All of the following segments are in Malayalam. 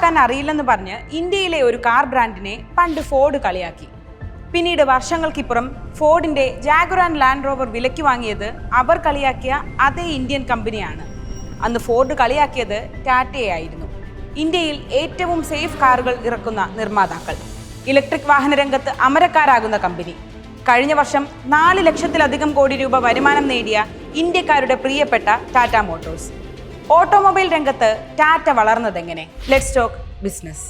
ഉണ്ടാക്കാൻ അറിയില്ലെന്ന് പറഞ്ഞ് ഇന്ത്യയിലെ ഒരു കാർ ബ്രാൻഡിനെ പണ്ട് ഫോർഡ് കളിയാക്കി. പിന്നീട് വർഷങ്ങൾക്കിപ്പുറം ഫോർഡിന്റെ ജാഗ്വർ ആൻഡ് ലാൻഡ് റോവർ വിലയ്ക്ക് വാങ്ങിയത് അവർ കളിയാക്കിയ അതേ ഇന്ത്യൻ കമ്പനിയാണ്. അന്ന് ഫോർഡ് കളിയാക്കിയത് ടാറ്റയായിരുന്നു. ഇന്ത്യയിൽ ഏറ്റവും സേഫ് കാറുകൾ ഇറക്കുന്ന നിർമ്മാതാക്കൾ, ഇലക്ട്രിക് വാഹന രംഗത്ത് അമരക്കാരാകുന്ന കമ്പനി. കഴിഞ്ഞ വർഷം 4 ലക്ഷത്തിലധികം കോടി രൂപ വരുമാനം നേടിയ ഇന്ത്യക്കാരുടെ പ്രിയപ്പെട്ട ടാറ്റ മോട്ടോഴ്സ്. ഓട്ടോമൊബൈൽ രംഗത്ത് ടാറ്റ വളർന്നതെങ്ങനെ? Let's talk business.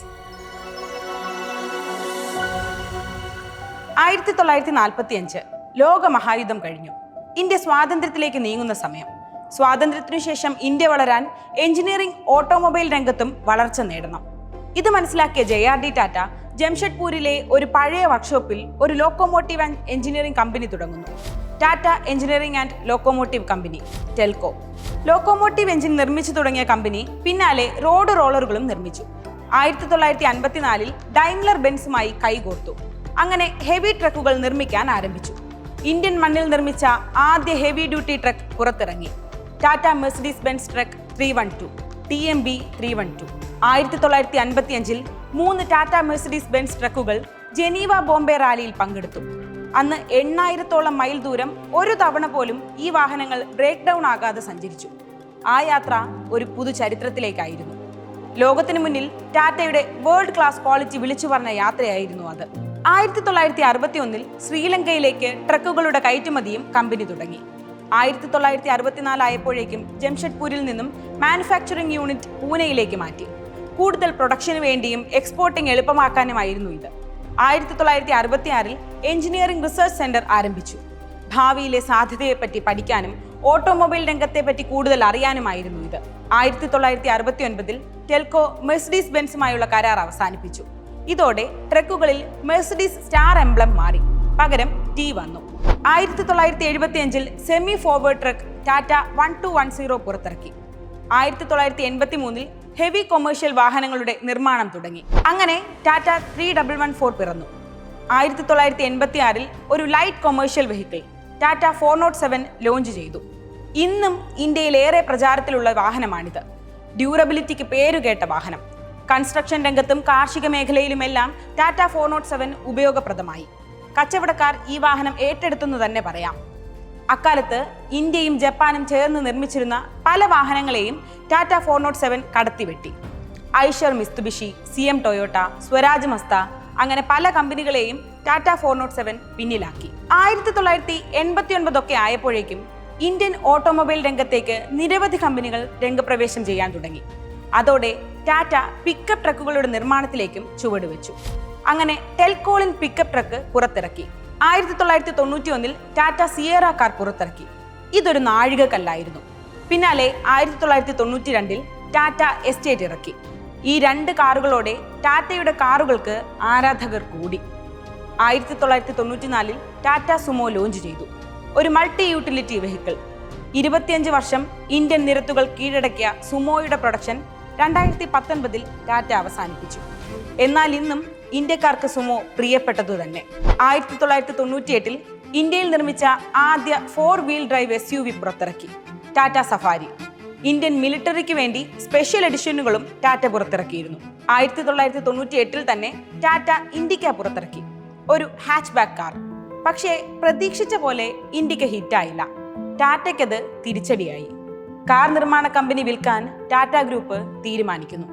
1945 ലോകമഹായുദ്ധം കഴിഞ്ഞു. ഇന്ത്യ സ്വാതന്ത്ര്യത്തിലേക്ക് നീങ്ങുന്ന സമയം. സ്വാതന്ത്ര്യത്തിനു ശേഷം ഇന്ത്യ വളരാൻ എഞ്ചിനീയറിംഗ്, ഓട്ടോമൊബൈൽ രംഗത്തും വളർച്ച നേടണം. ഇത് മനസ്സിലാക്കിയ JRD ടാറ്റ ജംഷഡ്പൂരിലെ ഒരു പഴയ വർക്ക്ഷോപ്പിൽ ഒരു ലോക്കോമോട്ടീവ് ആൻഡ് എഞ്ചിനീയറിംഗ് കമ്പനി തുടങ്ങുന്നു. Tata engineering and locomotive company, TELCO. Locomotive engine നിർമ്മിച്ചു തുടങ്ങിയ കമ്പനി പിന്നാലെ റോഡ് റോളറുകളും നിർമ്മിച്ചു. 1954 ഡൈംലർ ബെൻസുമായി കൈകോർത്തു. അങ്ങനെ ഹെവി ട്രക്കുകൾ നിർമ്മിക്കാൻ ആരംഭിച്ചു. ഇന്ത്യൻ മണ്ണിൽ നിർമ്മിച്ച ആദ്യ ഹെവി ഡ്യൂട്ടി ട്രക്ക് പുറത്തിറങ്ങി. Tata Mercedes Benz truck 312, TMB 312. 1955 3 Tata Mercedes Benz ട്രക്കുകൾ ജനീവ ബോംബെ റാലിയിൽ പങ്കെടുത്തു. അന്ന് 8,000-ഓളം മൈൽ ദൂരം ഒരു തവണ പോലും ഈ വാഹനങ്ങൾ ബ്രേക്ക് ഡൗൺ ആകാതെ സഞ്ചരിച്ചു. ആ യാത്ര ഒരു പുതു ചരിത്രത്തിലേക്കായിരുന്നു. ലോകത്തിനു മുന്നിൽ ടാറ്റയുടെ വേൾഡ് ക്ലാസ് ക്വാളിറ്റി വിളിച്ചു പറഞ്ഞ യാത്രയായിരുന്നു അത്. 1961 ശ്രീലങ്കയിലേക്ക് ട്രക്കുകളുടെ കയറ്റുമതിയും കമ്പനി തുടങ്ങി. 1964 ആയപ്പോഴേക്കും ജംഷഡ്പൂരിൽ നിന്നും മാനുഫാക്ചറിംഗ് യൂണിറ്റ് പൂനെയിലേക്ക് മാറ്റി. കൂടുതൽ പ്രൊഡക്ഷന് വേണ്ടിയും എക്സ്പോർട്ടിംഗ് എളുപ്പമാക്കാനുമായിരുന്നു ഇത്. 1966 എഞ്ചിനീയറിംഗ് റിസർച്ച് സെന്റർ ആരംഭിച്ചു. ഭാവിയിലെ സാധ്യതയെപ്പറ്റി പഠിക്കാനും ഓട്ടോമൊബൈൽ രംഗത്തെപ്പറ്റി കൂടുതൽ അറിയാനുമായിരുന്നു ഇത്. 1969 ടെൽകോ മെഴ്സിഡീസ് ബെൻസുമായുള്ള കരാർ അവസാനിപ്പിച്ചു. ഇതോടെ ട്രക്കുകളിൽ മെഴ്സിഡീസ് സ്റ്റാർ എംബ്ലം മാറി, പകരം T വന്നു. 1975 സെമി ഫോർവേഡ് ട്രക്ക് ടാറ്റ 1210 പുറത്തിറക്കി. 1983 ഹെവി കൊമേഴ്ഷ്യൽ വാഹനങ്ങളുടെ നിർമ്മാണം തുടങ്ങി. അങ്ങനെ ടാറ്റ 3114 പിറന്നു. 1986 ഒരു light commercial vehicle Tata 407 launch ചെയ്തു. ഇന്നും ഇന്ത്യയിലേറെ പ്രചാരത്തിലുള്ള വാഹനമാണിത്. ഡ്യൂറബിലിറ്റിക്ക് പേരുകേട്ട വാഹനം. കൺസ്ട്രക്ഷൻ രംഗത്തും കാർഷിക മേഖലയിലുമെല്ലാം ടാറ്റ 407 ഉപയോഗപ്രദമായി. കച്ചവടക്കാർ ഈ വാഹനം ഏറ്റെടുത്തെന്ന് തന്നെ പറയാം. അക്കാലത്ത് ഇന്ത്യയും ജപ്പാനും ചേർന്ന് നിർമ്മിച്ചിരുന്ന പല വാഹനങ്ങളെയും ടാറ്റ 407 കടത്തിവെട്ടി. Eicher Mitsubishi, CM Toyota, Swaraj Mazda, അങ്ങനെ പല കമ്പനികളെയും ടാറ്റ 407 പിന്നിലാക്കി. 1989 ഒക്കെ ആയപ്പോഴേക്കും ഇന്ത്യൻ ഓട്ടോമൊബൈൽ രംഗത്തേക്ക് നിരവധി കമ്പനികൾ രംഗപ്രവേശം ചെയ്യാൻ തുടങ്ങി. അതോടെ ടാറ്റ പിക്കപ്പ് ട്രക്കുകളുടെ നിർമ്മാണത്തിലേക്കും ചുവടുവെച്ചു. അങ്ങനെ ടെൽകോളിൻ പിക്കപ്പ് ട്രക്ക് പുറത്തിറക്കി. 1991 ടാറ്റ സിയേറ കാർ പുറത്തിറക്കി. ഇതൊരു നാഴികക്കല്ലായിരുന്നു. പിന്നാലെ 1992 ടാറ്റ എസ്റ്റേറ്റ് ഇറക്കി. ഈ 2 കാറുകളോടെ ടാറ്റയുടെ കാറുകൾക്ക് ആരാധകർ കൂടി. 1994 ടാറ്റ സുമോ ലോഞ്ച് ചെയ്തു. ഒരു മൾട്ടി യൂട്ടിലിറ്റി വെഹിക്കിൾ. 25 വർഷം ഇന്ത്യൻ നിരത്തുകൾ കീഴടക്കിയ സുമോയുടെ പ്രൊഡക്ഷൻ 2019 ടാറ്റ അവസാനിപ്പിച്ചു. എന്നാൽ ഇന്നും ഇന്ത്യക്കാർക്ക് സുമോ പ്രിയപ്പെട്ടതു തന്നെ. 1998 ഇന്ത്യയിൽ നിർമ്മിച്ച ആദ്യ 4 വീൽ ഡ്രൈവ് SUV പുറത്തിറക്കി, ടാറ്റ സഫാരി. ഇന്ത്യൻ മിലിറ്ററിക്ക് വേണ്ടി സ്പെഷ്യൽ എഡിഷനുകളും ടാറ്റ പുറത്തിറക്കിയിരുന്നു. 1998 തന്നെ ടാറ്റ ഇൻഡിക്ക പുറത്തിറക്കി, ഒരു ഹാച്ച് ബാക്ക് കാർ. പക്ഷേ പ്രതീക്ഷിച്ച പോലെ ഇൻഡിക്ക ഹിറ്റായില്ല. ടാറ്റയ്ക്കത് തിരിച്ചടിയായി. കാർ നിർമ്മാണ കമ്പനി വിൽക്കാൻ ടാറ്റ ഗ്രൂപ്പ് തീരുമാനിക്കുന്നു.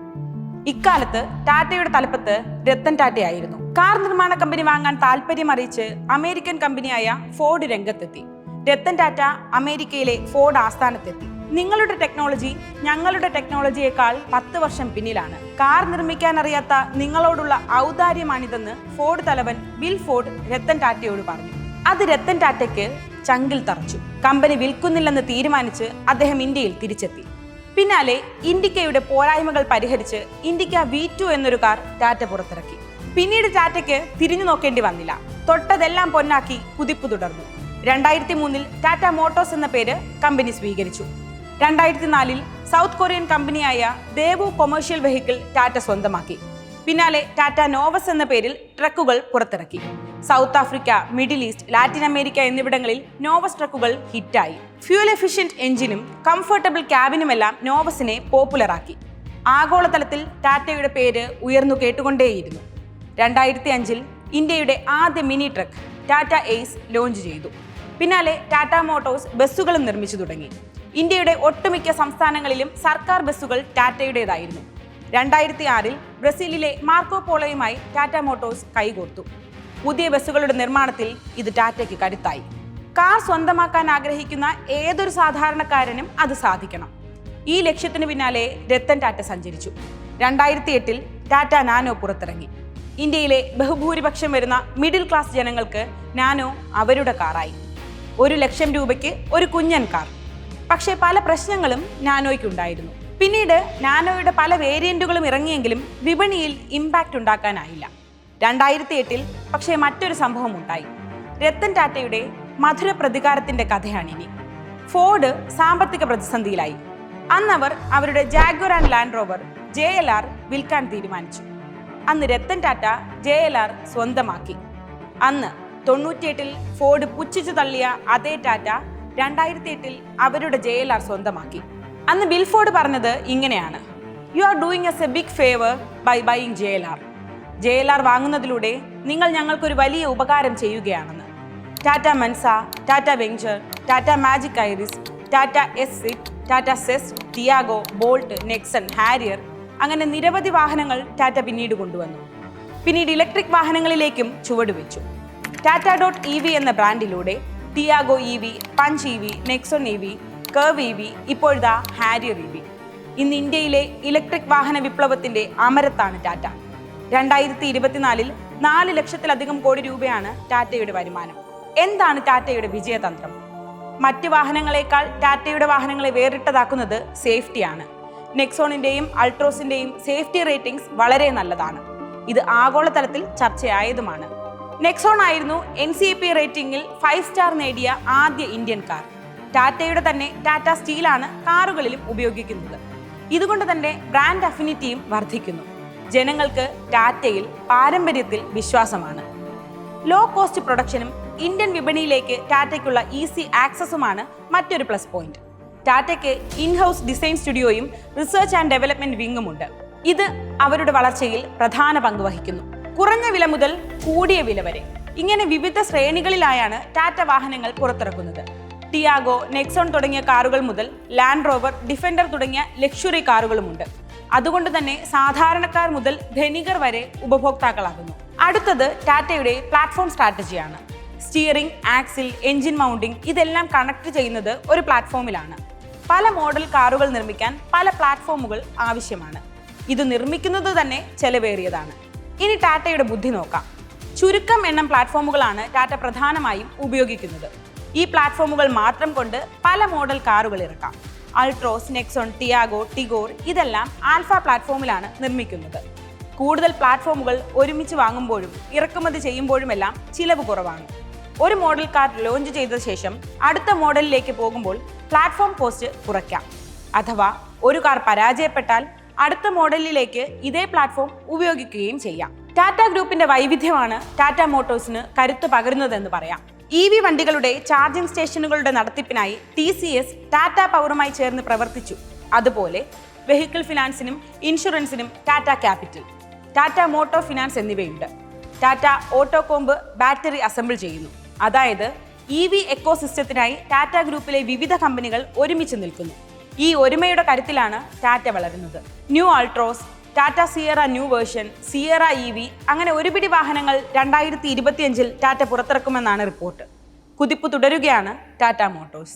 ഇക്കാലത്ത് ടാറ്റയുടെ തലപ്പത്ത് രത്തൻ ടാറ്റയായിരുന്നു. കാർ നിർമ്മാണ കമ്പനി വാങ്ങാൻ താല്പര്യം അറിയിച്ച് അമേരിക്കൻ കമ്പനിയായ ഫോർഡ് രംഗത്തെത്തി. രത്തൻ ടാറ്റ അമേരിക്കയിലെ ഫോർഡ് ആസ്ഥാനത്തെത്തി. നിങ്ങളുടെ ടെക്നോളജി ഞങ്ങളുടെ ടെക്നോളജിയേക്കാൾ 10 വർഷം പിന്നിലാണ്. കാർ നിർമ്മിക്കാൻ അറിയാത്ത നിങ്ങളോടുള്ള ഔദാര്യമാണിതെന്ന് ഫോർഡ് തലവൻ ബിൽ ഫോർഡ് രത്തൻ ടാറ്റയോട് പറഞ്ഞു. അത് രത്തൻ ടാറ്റയ്ക്ക് ചങ്കിൽ തറച്ചു. കമ്പനി വിൽക്കുന്നില്ലെന്ന് തീരുമാനിച്ച് അദ്ദേഹം ഇന്ത്യയിൽ തിരിച്ചെത്തി. പിന്നാലെ ഇൻഡിക്കയുടെ പോരായ്മകൾ പരിഹരിച്ച് ഇൻഡിക്ക V2 എന്നൊരു കാർ ടാറ്റ പുറത്തിറക്കി. പിന്നീട് ടാറ്റയ്ക്ക് തിരിഞ്ഞു നോക്കേണ്ടി വന്നില്ല. തൊട്ടതെല്ലാം പൊന്നാക്കി കുതിപ്പ് തുടർന്നു. 2003 ടാറ്റ മോട്ടോഴ്സ് എന്ന പേര് കമ്പനി സ്വീകരിച്ചു. 2004 സൗത്ത് കൊറിയൻ കമ്പനിയായ ദേവു കൊമേഴ്ഷ്യൽ വെഹിക്കിൾ ടാറ്റ സ്വന്തമാക്കി. പിന്നാലെ ടാറ്റ നോവസ് എന്ന പേരിൽ ട്രക്കുകൾ പുറത്തിറക്കി. South Africa, Middle East, Latin America എന്നിവിടങ്ങളിൽ നോവസ് ട്രക്കുകൾ ഹിറ്റായി. ഫ്യൂൽ എഫിഷ്യന്റ് എഞ്ചിനും കംഫർട്ടബിൾ ക്യാബിനുമെല്ലാം നോവസിനെ പോപ്പുലറാക്കി. ആഗോളതലത്തിൽ ടാറ്റയുടെ പേര് ഉയർന്നു കേട്ടുകൊണ്ടേയിരുന്നു. 2005 ഇന്ത്യയുടെ ആദ്യ mini truck Tata Ace launch ചെയ്തു. പിന്നാലെ ടാറ്റ മോട്ടോഴ്സ് ബസ്സുകളും നിർമ്മിച്ചു തുടങ്ങി. ഇന്ത്യയുടെ ഒട്ടുമിക്ക സംസ്ഥാനങ്ങളിലും സർക്കാർ ബസ്സുകൾ ടാറ്റയുടേതായിരുന്നു. 2006 ബ്രസീലിലെ മാർക്കോ പോളോയുമായി ടാറ്റ മോട്ടോഴ്സ് കൈകോർത്തു. പുതിയ ബസ്സുകളുടെ നിർമ്മാണത്തിൽ ഇത് ടാറ്റയ്ക്ക് കരുത്തായി. കാർ സ്വന്തമാക്കാൻ ആഗ്രഹിക്കുന്ന ഏതൊരു സാധാരണക്കാരനും അത് സാധിക്കണം. ഈ ലക്ഷ്യത്തിന് പിന്നാലെ രത്തൻ ടാറ്റ സഞ്ചരിച്ചു. 2008 ടാറ്റ നാനോ പുറത്തിറങ്ങി. ഇന്ത്യയിലെ ബഹുഭൂരിപക്ഷം വരുന്ന മിഡിൽ ക്ലാസ് ജനങ്ങൾക്ക് നാനോ അവരുടെ കാറായി. 1 ലക്ഷം രൂപയ്ക്ക് ഒരു കുഞ്ഞൻ കാർ. പക്ഷേ പല പ്രശ്നങ്ങളും നാനോയ്ക്കുണ്ടായിരുന്നു. പിന്നീട് നാനോയുടെ പല വേരിയന്റുകളും ഇറങ്ങിയെങ്കിലും വിപണിയിൽ ഇമ്പാക്റ്റ് ഉണ്ടാക്കാനായില്ല. 2008 പക്ഷേ മറ്റൊരു സംഭവം ഉണ്ടായി. രത്തൻ ടാറ്റയുടെ മധുര പ്രതികാരത്തിന്റെ കഥയാണിനി. ഫോർഡ് സാമ്പത്തിക പ്രതിസന്ധിയിലായി. അന്നവർ അവരുടെ Jaguar and land rover JLR വിൽക്കാൻ തീരുമാനിച്ചു. അന്ന് രത്തൻ ടാറ്റ JLR സ്വന്തമാക്കി. അന്ന് 98 ഫോർഡ് പുച്ഛിച്ചു തള്ളിയ അതേ ടാറ്റ 2008 അവരുടെ JLR സ്വന്തമാക്കി. അന്ന് ബിൽഫോർഡ് പറഞ്ഞത് ഇങ്ങനെയാണ്: you are doing us a big favour by buying JLR വാങ്ങുന്നതിലൂടെ നിങ്ങൾ ഞങ്ങൾക്കൊരു വലിയ ഉപകാരം ചെയ്യുകയാണെന്ന്. Tata Manza, Tata Venture, Tata Magic Iris, Tata എസ്6, Tata Zest, Tiago, Bolt, Nexon, Harrier അങ്ങനെ നിരവധി വാഹനങ്ങൾ ടാറ്റ പിന്നീട് കൊണ്ടുവന്നു. പിന്നീട് ഇലക്ട്രിക് വാഹനങ്ങളിലേക്കും ചുവടുവെച്ചു. ടാറ്റ .EV എന്ന ബ്രാൻഡിലൂടെ Tiago EV, Punch EV, Nexon EV, Curvv EV, ഇപ്പോഴത്തെ ഹാരിയർ EV. ഇന്ന് ഇന്ത്യയിലെ ഇലക്ട്രിക് വാഹന വിപ്ലവത്തിന്റെ അമരത്താണ് ടാറ്റ. 2024 4 ലക്ഷത്തിലധികം കോടി രൂപയാണ് ടാറ്റയുടെ വരുമാനം. എന്താണ് ടാറ്റയുടെ വിജയതന്ത്രം? മറ്റ് വാഹനങ്ങളെക്കാൾ ടാറ്റയുടെ വാഹനങ്ങളെ വേറിട്ടതാക്കുന്നത് സേഫ്റ്റിയാണ്. നെക്സോണിന്റെയും അൾട്രോസിന്റെയും സേഫ്റ്റി റേറ്റിംഗ്സ് വളരെ നല്ലതാണ്. ഇത് ആഗോളതലത്തിൽ ചർച്ചയായതുമാണ്. നെക്സോൺ ആയിരുന്നു NCAP റേറ്റിംഗിൽ 5 സ്റ്റാർ നേടിയ ആദ്യ ഇന്ത്യൻ കാർ. ടാറ്റയുടെ തന്നെ ടാറ്റ സ്റ്റീലാണ് കാറുകളിലും ഉപയോഗിക്കുന്നത്. ഇതുകൊണ്ട് തന്നെ ബ്രാൻഡ് അഫിനിറ്റിയും വർദ്ധിക്കുന്നു. ജനങ്ങൾക്ക് ടാറ്റയിൽ പാരമ്പര്യത്തിൽ വിശ്വാസമാണ്. ലോ കോസ്റ്റ് പ്രൊഡക്ഷനും ഇന്ത്യൻ വിപണിയിലേക്ക് ടാറ്റയ്ക്കുള്ള ഈസി ആക്സസുമാണ് മറ്റൊരു പ്ലസ് പോയിന്റ്. ടാറ്റയ്ക്ക് ഇൻഹൗസ് ഡിസൈൻ സ്റ്റുഡിയോയും റിസർച്ച് ആൻഡ് ഡെവലപ്മെന്റ് വിങ്ങും ഉണ്ട്. ഇത് അവരുടെ വളർച്ചയിൽ പ്രധാന പങ്ക് വഹിക്കുന്നു. കുറഞ്ഞ വില മുതൽ കൂടിയ വില വരെ ഇങ്ങനെ വിവിധ ശ്രേണികളിലായാണ് ടാറ്റ വാഹനങ്ങൾ പുറത്തിറക്കുന്നത്. ടിയാഗോ, നെക്സോൺ തുടങ്ങിയ കാറുകൾ മുതൽ ലാൻഡ് റോവർ, ഡിഫൻഡർ തുടങ്ങിയ ലക്ഷറി കാറുകളുമുണ്ട്. അതുകൊണ്ട് തന്നെ സാധാരണക്കാർ മുതൽ ധനികർ വരെ ഉപഭോക്താക്കളാകുന്നു. അടുത്തത് ടാറ്റയുടെ പ്ലാറ്റ്ഫോം സ്ട്രാറ്റജിയാണ്. സ്റ്റിയറിംഗ്, ആക്സിൽ, എഞ്ചിൻ മൗണ്ടിംഗ് ഇതെല്ലാം കണക്ട് ചെയ്യുന്നത് ഒരു പ്ലാറ്റ്ഫോമിലാണ്. പല മോഡൽ കാറുകൾ നിർമ്മിക്കാൻ പല പ്ലാറ്റ്ഫോമുകൾ ആവശ്യമാണ്. ഇത് നിർമ്മിക്കുന്നത് തന്നെ ചെലവേറിയതാണ്. ഇനി ടാറ്റയുടെ ബുദ്ധി നോക്കാം. ചുരുക്കം എണ്ണം പ്ലാറ്റ്ഫോമുകളാണ് ടാറ്റ പ്രധാനമായും ഉപയോഗിക്കുന്നത്. ഈ പ്ലാറ്റ്ഫോമുകൾ മാത്രം കൊണ്ട് പല മോഡൽ കാറുകൾ ഇറക്കാം. അൾട്രോസ്, നെക്സോൺ, ടിയാഗോ, ടിഗോർ ഇതെല്ലാം ആൽഫ പ്ലാറ്റ്ഫോമിലാണ് നിർമ്മിക്കുന്നത്. കൂടുതൽ പ്ലാറ്റ്ഫോമുകൾ ഒരുമിച്ച് വാങ്ങുമ്പോഴും ഇറക്കുമതി ചെയ്യുമ്പോഴുമെല്ലാം ചിലവ് കുറവാണ്. ഒരു മോഡൽ കാർ ലോഞ്ച് ചെയ്ത ശേഷം അടുത്ത മോഡലിലേക്ക് പോകുമ്പോൾ പ്ലാറ്റ്ഫോം കോസ്റ്റ് കുറയ്ക്കാം. അഥവാ ഒരു കാർ പരാജയപ്പെട്ടാൽ അടുത്ത മോഡലിലേക്ക് ഇതേ പ്ലാറ്റ്ഫോം ഉപയോഗിക്കുകയും ചെയ്യാം. ടാറ്റ ഗ്രൂപ്പിന്റെ വൈവിധ്യമാണ് ടാറ്റ മോട്ടോഴ്സിന് കരുത്ത് പകരുന്നതെന്ന് പറയാം. EV വണ്ടികളുടെ ചാർജിംഗ് സ്റ്റേഷനുകളുടെ നടത്തിപ്പിനായി TCS ടാറ്റ പവറുമായി ചേർന്ന് പ്രവർത്തിച്ചു. അതുപോലെ വെഹിക്കിൾ ഫിനാൻസിനും ഇൻഷുറൻസിനും Tata Capital, Tata Motor Finance എന്നിവയുണ്ട്. ടാറ്റ ഓട്ടോകോംബ് ബാറ്ററി അസംബിൾ ചെയ്യുന്നു. അതായത് EV എക്കോസിസ്റ്റത്തിനായി ടാറ്റ ഗ്രൂപ്പിലെ വിവിധ കമ്പനികൾ ഒരുമിച്ച് നിൽക്കുന്നു. ഈ ഒരുമയുടെ കരുത്തിലാണ് ടാറ്റ വളരുന്നത്. New Altroz, Tata Sierra new version, Sierra EV അങ്ങനെ ഒരുപിടി വാഹനങ്ങൾ 2025 ടാറ്റ പുറത്തിറക്കുമെന്നാണ് റിപ്പോർട്ട്. കുതിപ്പ് തുടരുകയാണ് ടാറ്റ മോട്ടോഴ്സ്.